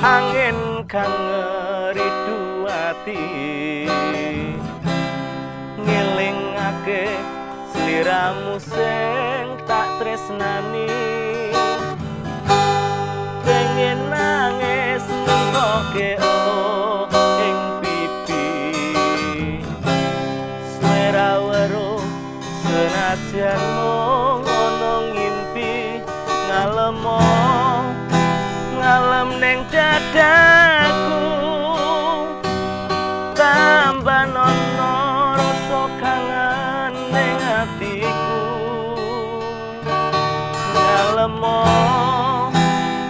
angin kang ngeridu ati ngilingake sliramu sing tak tresnani pengen nangis nemtoke ing pipi slera weruh senajan mung ono ngimpi ngalem ning dadaku tambah nono rasa kangen ning atiku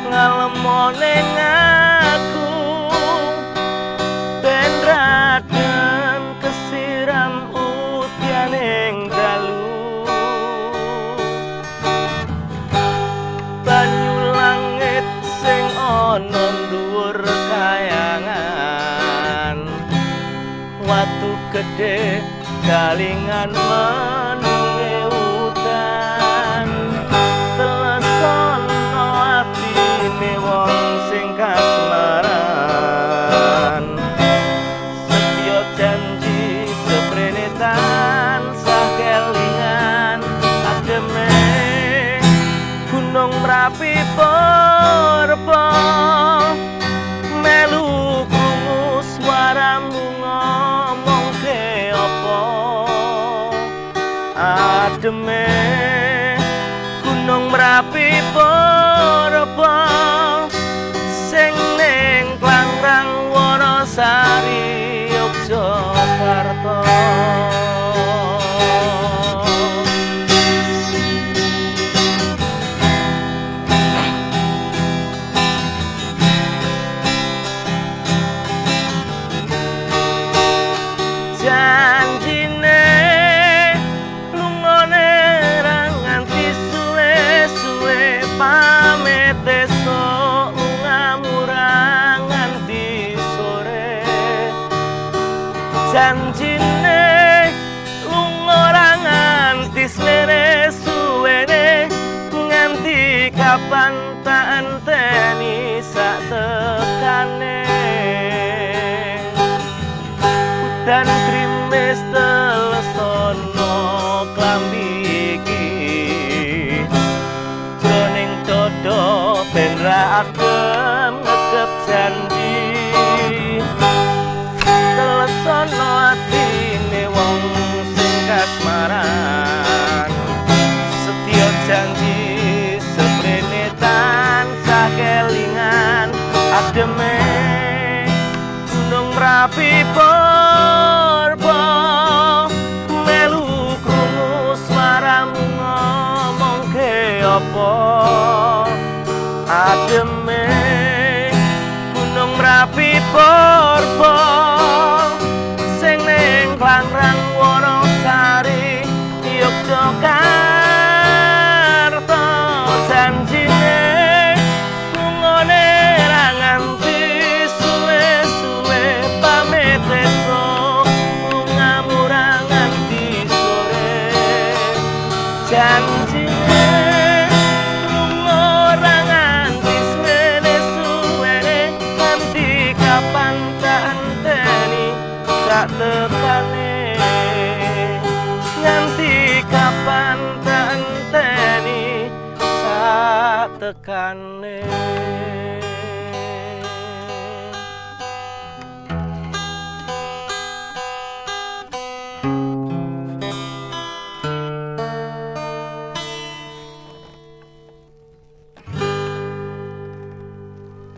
ngalemo ning aku ben raden kesiram utyaning dalu banyu langit sing ana dhuwur kayangan watu gedhe galingan menunge udan telesono atine wong sing kasmaran setya janji seprene tansah kelingan ademe gunung Merapi Purba melu krungu swaramu ngomongke apa ademe gunung Merapi Purba sing ning Klangrang Wonosari Yogyakarta janjine lungone ra nganti suwe-suwe pamit esuk ngamurang nganti sore janjine lunga ra nganti suwe-suwene nganti kapan tak enteni sak tekane dan krimis telesono klambi iki jroning dodo ben ra adem ngegep janji telesono atine wong sing kasmaran setya janji seprene tansah kelingan ademe gunung Merapi Purba melu krungu swaramu ngomongke apa ademe gunung Merapi Purba sing ning Klangrang Wonosari Yogyakarta janjine lungone ra nganti suwe-suwe pamit esuk ngamurang nganti sore janjine lunga ra nganti suwe-suwene nganti kapan tak enteni sak tekane nganti kapan tak enteni sak tekane